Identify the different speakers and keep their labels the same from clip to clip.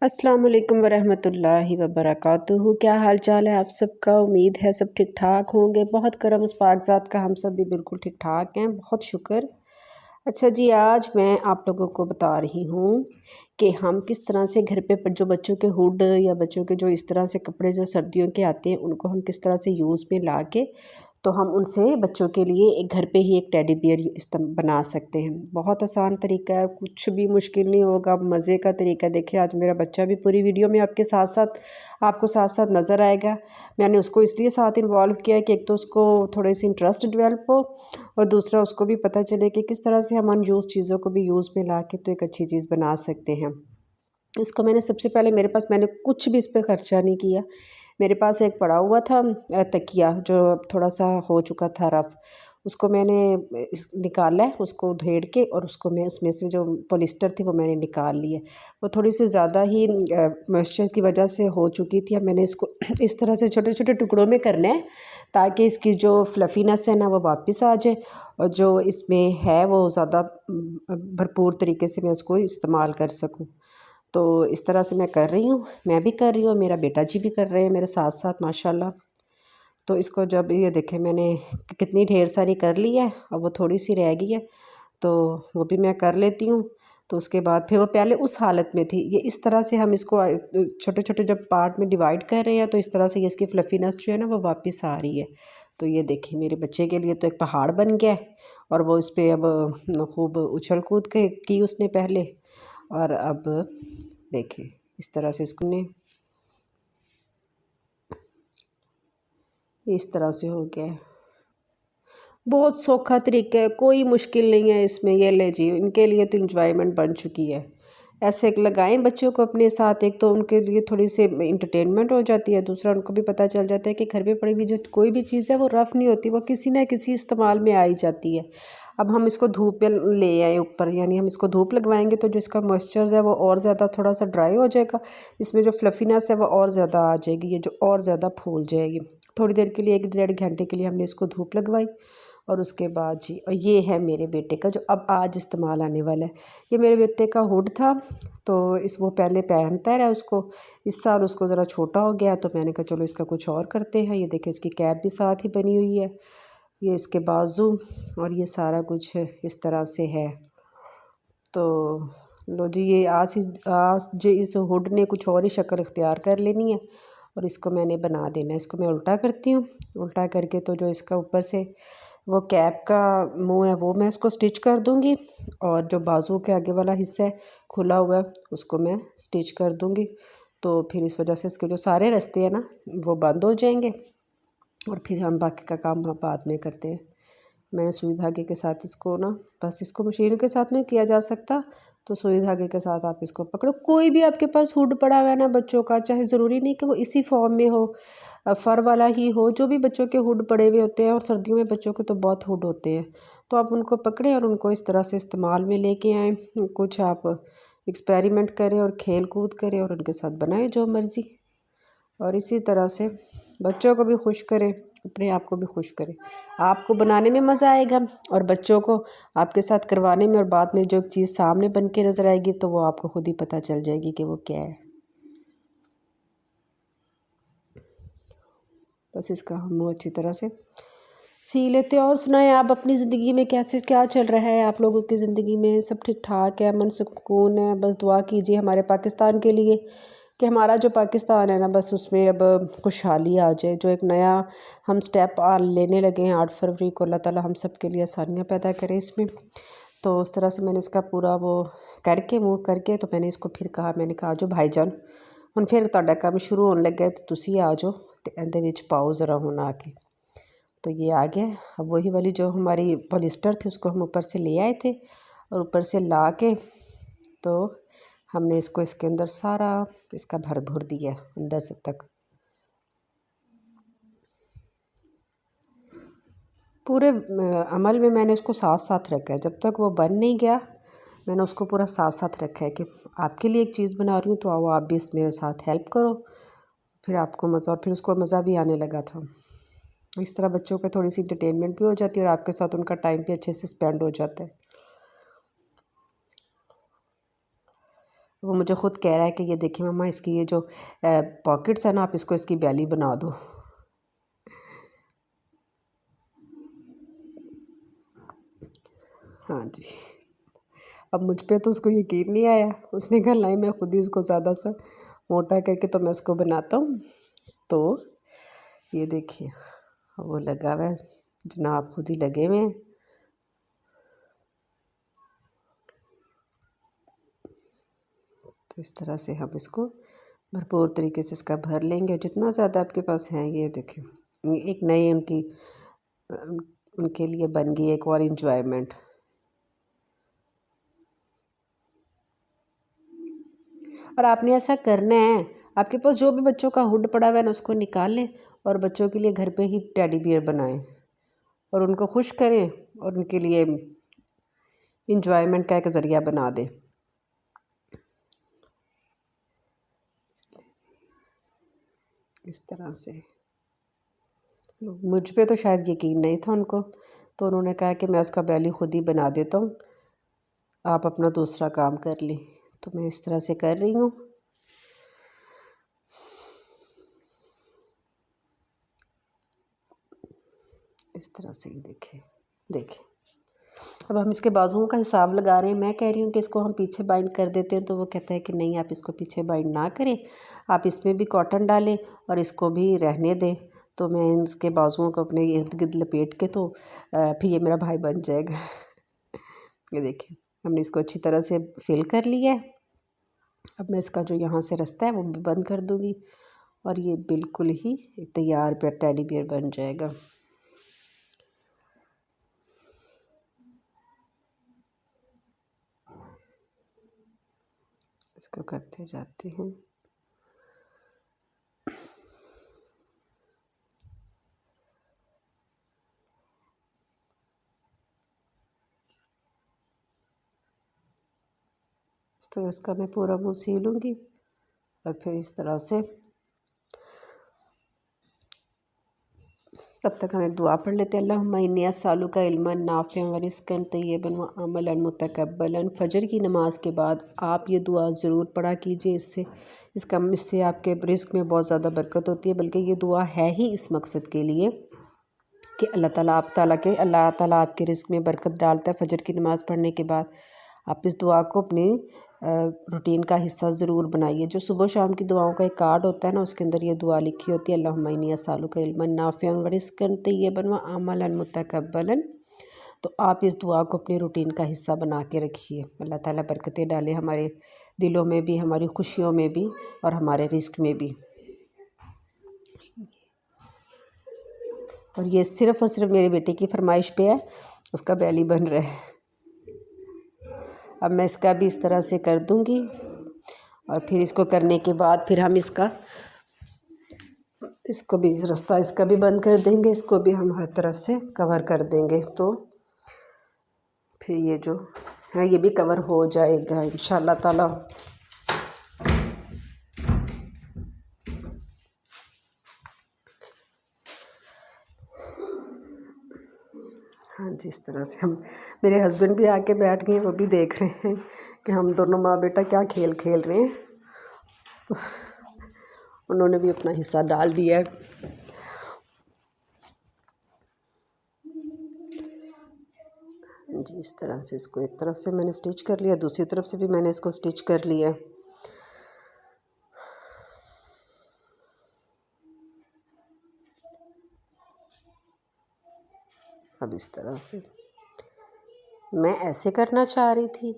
Speaker 1: अस्सलाम वालेकुम वरहमतुल्लाहि वबरकातुहू। क्या हाल चाल है आप सबका। उम्मीद है सब ठीक ठाक होंगे। बहुत करम उस पाकज़ात का, हम सब भी बिल्कुल ठीक ठाक हैं, बहुत शुक्र। अच्छा जी, आज मैं आप लोगों को बता रही हूँ कि हम किस तरह से घर पे जो बच्चों के हुड या बच्चों के जो इस तरह से कपड़े जो सर्दियों के आते हैं उनको हम किस तरह से यूज़ में ला के तो हम उनसे बच्चों के लिए एक घर पे ही एक टेडी बियर बना सकते हैं। बहुत आसान तरीका है, कुछ भी मुश्किल नहीं होगा, मज़े का तरीका। देखिए आज मेरा बच्चा भी पूरी वीडियो में आपको साथ साथ नज़र आएगा। मैंने उसको इसलिए साथ इन्वॉल्व किया है कि एक तो उसको थोड़ी सी इंटरेस्ट डेवलप हो और दूसरा उसको भी पता चले कि किस तरह से हम अनयूज़ चीज़ों को भी यूज़ में ला के तो एक अच्छी चीज़ बना सकते हैं। इसको मैंने सबसे पहले, मेरे पास, मैंने कुछ भी इस पर ख़र्चा नहीं किया। मेरे पास एक पड़ा हुआ था तकिया जो थोड़ा सा हो चुका था रफ़। उसको मैंने निकाला है, उसको उधेड़ के, और उसको मैं उसमें से जो पॉलिस्टर थी वो मैंने निकाल ली है। वो थोड़ी सी ज़्यादा ही मॉइस्चर की वजह से हो चुकी थी। अब मैंने इसको इस तरह से छोटे छोटे टुकड़ों में करना है ताकि इसकी जो फ्लफ़ीनेस है ना वो वापस आ जाए, और जो इसमें है वो ज़्यादा भरपूर तरीके से मैं उसको इस्तेमाल कर सकूँ। तो इस तरह से मैं कर रही हूँ, मैं भी कर रही हूँ, मेरा बेटा जी भी कर रहे हैं मेरे साथ साथ माशाल्लाह। तो इसको जब ये देखें मैंने कितनी ढेर सारी कर ली है, अब वो थोड़ी सी रह गई है तो वो भी मैं कर लेती हूँ। तो उसके बाद फिर वो पहले उस हालत में थी, ये इस तरह से हम इसको छोटे छोटे जब पार्ट में डिवाइड कर रहे हैं तो इस तरह से ये इसकी फ्लफीनेस जो है ना वो वापस आ रही है। तो ये देखिए मेरे बच्चे के लिए तो एक पहाड़ बन गया है, और वो इस पर अब खूब उछल कूद के की उसने पहले, और अब देखिए इस तरह से इसको ने इस तरह से हो गया है। बहुत सौखा तरीका है, कोई मुश्किल नहीं है इसमें। ये ले जी, इनके लिए तो इंजॉयमेंट बन चुकी है। ऐसे एक लगाएं बच्चों को अपने साथ, एक तो उनके लिए थोड़ी सी इंटरटेनमेंट हो जाती है, दूसरा उनको भी पता चल जाता है कि घर पे पड़ी हुई जो कोई भी चीज़ है वो रफ़ नहीं होती, वो किसी ना किसी इस्तेमाल में आई जाती है। अब हम इसको धूप में ले आए ऊपर, यानी हम इसको धूप लगवाएंगे तो जो इसका मॉइस्चर है वो और ज़्यादा थोड़ा सा ड्राई हो जाएगा, इसमें जो फ्लफीनेस है वो और ज़्यादा आ जाएगी, ये जो और ज़्यादा फूल जाएगी। थोड़ी देर के लिए, 1 डेढ़ घंटे के लिए हमने इसको धूप लगवाई, और उसके बाद जी, और ये है मेरे बेटे का जो अब आज इस्तेमाल आने वाला है। ये मेरे बेटे का हुड था, तो वो पहले पहनता रहा उसको। इस साल उसको ज़रा छोटा हो गया तो मैंने कहा चलो इसका कुछ और करते हैं। ये देखें इसकी कैप भी साथ ही बनी हुई है, ये इसके बाजू, और ये सारा कुछ इस तरह से है। तो लो जी, ये आज जो इस हुड ने कुछ और ही शक्ल इख्तियार कर लेनी है, और इसको मैंने बना देना है। इसको मैं उल्टा करती हूँ, उल्टा करके तो जो इसका ऊपर से वो कैप का मुंह है वो मैं इसको स्टिच कर दूँगी, और जो बाजू के आगे वाला हिस्सा है खुला हुआ है उसको मैं स्टिच कर दूँगी। तो फिर इस वजह से इसके जो सारे रास्ते हैं ना वो बंद हो जाएंगे, और फिर हम बाकी का काम हम बाद में करते हैं। मैंने सुई धागे के साथ इसको ना, बस इसको मशीन के साथ नहीं किया जा सकता, तो सुई धागे के साथ आप इसको पकड़ो। कोई भी आपके पास हुड पड़ा हुआ है ना बच्चों का, चाहे ज़रूरी नहीं कि वो इसी फॉर्म में हो, फ़र वाला ही हो, जो भी बच्चों के हुड पड़े हुए होते हैं, और सर्दियों में बच्चों के तो बहुत हुड होते हैं, तो आप उनको पकड़ें और उनको इस तरह से इस्तेमाल में लेके आएँ। कुछ आप एक्सपेरिमेंट करें और खेल कूद करें और उनके साथ बनाएं जो मर्ज़ी, और इसी तरह से बच्चों को भी खुश करें, अपने आप को भी खुश करें। आपको बनाने में मज़ा आएगा और बच्चों को आपके साथ करवाने में, और बाद में जो चीज़ सामने बन के नज़र आएगी तो वो आपको खुद ही पता चल जाएगी कि वो क्या है। बस इसका हम मुँह अच्छी तरह से सी लेते हैं। और सुनाएं आप अपनी ज़िंदगी में कैसे क्या चल रहा है, आप लोगों की ज़िंदगी में सब ठीक ठाक है, मन सुकून है। बस दुआ कीजिए हमारे पाकिस्तान के लिए कि हमारा जो पाकिस्तान है ना बस उसमें अब खुशहाली आ जाए। जो एक नया हम स्टेप लेने लगे हैं 8 फरवरी को, अल्लाह ताला हम सब के लिए आसानियाँ पैदा करें इसमें। तो उस तरह से मैंने इसका पूरा वो करके मूव करके तो मैंने इसको फिर कहा, मैंने कहा जो भाईजान ਹੁਣ फिर ਤੁਹਾਡਾ काम शुरू होने लगे तो तुसी आ जाओ तो ਇਹਦੇ ਵਿੱਚ पाओ ज़रा ਹੁਣ आके। तो ये आ गया। अब वही वाली जो हमारी पॉलिस्टर थी उसको हम ऊपर से ले आए थे, और ऊपर से ला के तो हमने इसको इसके अंदर सारा इसका भर भर दिया अंदर से तक। पूरे अमल में मैंने उसको साथ साथ रखा है, जब तक वो बन नहीं गया मैंने उसको पूरा साथ साथ रखा है कि आपके लिए एक चीज़ बना रही हूँ तो आओ आप भी इस मेरे साथ हेल्प करो, फिर आपको मज़ा, और फिर उसको मज़ा भी आने लगा था। इस तरह बच्चों को थोड़ी सी इंटरटेनमेंट भी हो जाती है और आपके साथ उनका टाइम भी अच्छे से स्पेंड हो जाता है। वो मुझे ख़ुद कह रहा है कि ये देखिए मम्मा इसकी ये जो पॉकेट्स है ना, आप इसको इसकी बैली बना दो। हाँ जी। अब मुझ पे तो उसको यकीन नहीं आया, उसने कहा नहीं मैं खुद ही इसको ज़्यादा सा मोटा करके तो मैं इसको बनाता हूँ। तो ये देखिए वो लगा हुआ है, जनाब खुद ही लगे हुए हैं। तो इस तरह से हम इसको भरपूर तरीके से इसका भर लेंगे, और जितना ज़्यादा आपके पास है ये देखिए एक नई उनके लिए बन गई एक और इंजॉयमेंट। और आपने ऐसा करना है, आपके पास जो भी बच्चों का हुड पड़ा हुआ है ना उसको निकाल लें और बच्चों के लिए घर पे ही टेडी बियर बनाएं और उनको खुश करें और उनके लिए इंजॉयमेंट का एक ज़रिया बना दें। इस तरह से मुझ पे तो शायद यकीन नहीं था उनको, तो उन्होंने कहा कि मैं उसका बैली खुद ही बना देता हूँ, आप अपना दूसरा काम कर लें। तो मैं इस तरह से कर रही हूँ। इस तरह से ही देखिए अब हम इसके बाजुओं का हिसाब लगा रहे हैं। मैं कह रही हूँ कि इसको हम पीछे बाइंड कर देते हैं, तो वो कहता है कि नहीं आप इसको पीछे बाइंड ना करें, आप इसमें भी कॉटन डालें और इसको भी रहने दें। तो मैं इसके बाजुओं को अपने इर्द गिर्द लपेट के तो फिर ये मेरा भाई बन जाएगा। ये देखिए हमने इसको अच्छी तरह से फिल कर लिया है। अब मैं इसका जो यहाँ से रास्ता है वो भी बंद कर दूँगी और ये बिल्कुल ही तैयार टेडी बियर बन जाएगा। इसको करते जाते हैं। इस तरह इसका मैं पूरा मुँह सीलूँगी और फिर इस तरह से तब तक हम एक दुआ पढ़ लेते हैं। अल्लाहुम्मा इन्नी अस्सअलुका इल्मन नाफ़िअन व रिज़्क़न तय्यबन व अमलन मुतक़ब्बलन। फजर की नमाज़ के बाद आप ये दुआ ज़रूर पढ़ा कीजिए, इससे आपके रिज़्क़ में बहुत ज़्यादा बरकत होती है। बल्कि ये दुआ है ही इस मकसद के लिए कि अल्लाह ताला आपके रिज़्क़ में बरकत डालता है। फजर की नमाज़ पढ़ने के बाद आप इस दुआ को अपनी रूटीन का हिस्सा ज़रूर बनाइए। जो सुबह शाम की दुआओं का एक कार्ड होता है ना, उसके अंदर ये दुआ लिखी होती है, अल्लाहुम्मा इन्नी अस्सअलुका इल्मन नाफ़िअन व रिज़्क़न तय्यबन व अमलन मुतक़ब्बलन। तो आप इस दुआ को अपनी रूटीन का हिस्सा बना के रखिए। अल्लाह ताला बरकतें डाले हमारे दिलों में भी, हमारी खुशियों में भी और हमारे रिज़्क़ में भी। और ये सिर्फ़ और सिर्फ मेरे बेटे की फरमाइश पे है, उसका बैली बन रहा है। अब मैं इसका भी इस तरह से कर दूँगी और फिर इसको करने के बाद फिर हम इसको भी रास्ता इसका भी बंद कर देंगे, इसको भी हम हर तरफ से कवर कर देंगे। तो फिर ये जो है ये भी कवर हो जाएगा इंशाअल्लाह ताला। हाँ जी, इस तरह से हम मेरे हस्बैंड भी आके बैठ गए, वो भी देख रहे हैं कि हम दोनों माँ बेटा क्या खेल खेल रहे हैं। तो उन्होंने भी अपना हिस्सा डाल दिया है। जी इस तरह से इसको एक तरफ से मैंने स्टिच कर लिया, दूसरी तरफ से भी मैंने इसको स्टिच कर लिया। अब इस तरह से मैं ऐसे करना चाह रही थी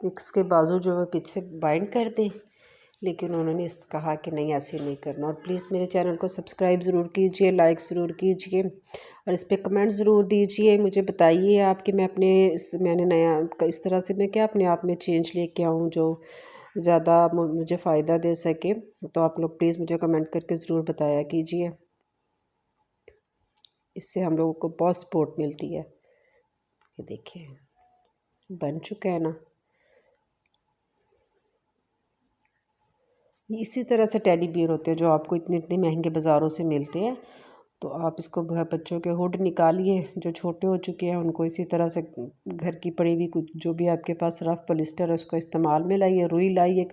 Speaker 1: कि इसके बाजू जो है पीछे बाइंड कर दें, लेकिन उन्होंने कहा कि नहीं ऐसे नहीं करना। और प्लीज़ मेरे चैनल को सब्सक्राइब ज़रूर कीजिए, लाइक ज़रूर कीजिए और इस पर कमेंट ज़रूर दीजिए। मुझे बताइए आप कि मैंने नया इस तरह से मैं क्या अपने आप में चेंज लेके आऊँ जो ज़्यादा मुझे फ़ायदा दे सके। तो आप लोग प्लीज़ मुझे कमेंट करके ज़रूर बताया कीजिए, इससे हम लोगों को बहुत सपोर्ट मिलती है। ये देखिए बन चुका है ना। इसी तरह से टेडी बियर होते हैं जो आपको इतने इतने महंगे बाज़ारों से मिलते हैं, तो आप इसको बच्चों के हुड निकालिए, जो छोटे हो चुके हैं उनको इसी तरह से घर की पड़ी हुई कुछ जो भी आपके पास रफ पॉलिस्टर है उसको इस्तेमाल में लाइए, रुई लाइए।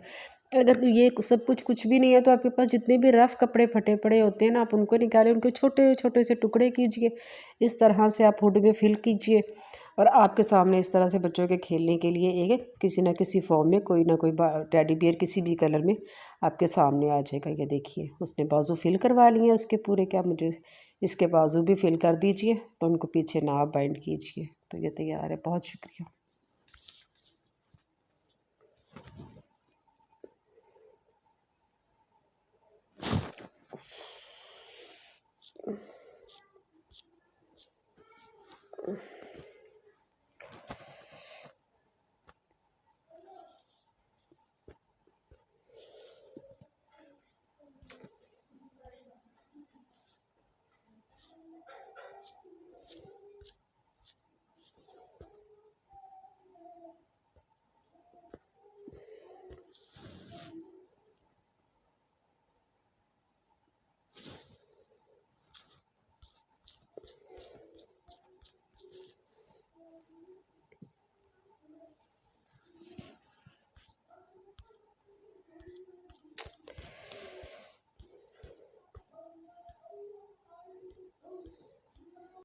Speaker 1: अगर ये सब कुछ भी नहीं है तो आपके पास जितने भी रफ़ कपड़े फटे पड़े होते हैं ना, आप उनको निकालें, उनके छोटे छोटे से टुकड़े कीजिए, इस तरह से आप हुड में फिल कीजिए और आपके सामने इस तरह से बच्चों के खेलने के लिए एक किसी ना किसी फॉर्म में कोई ना कोई टेडी बियर किसी भी कलर में आपके सामने आ जाएगा। ये देखिए उसने बाजू फिल करवा लिए हैं उसके पूरे, क्या मुझे इसके बाजू भी फिल कर दीजिए तो उनको पीछे ना आप बाइंड कीजिए। तो ये तैयार है। बहुत शुक्रिया।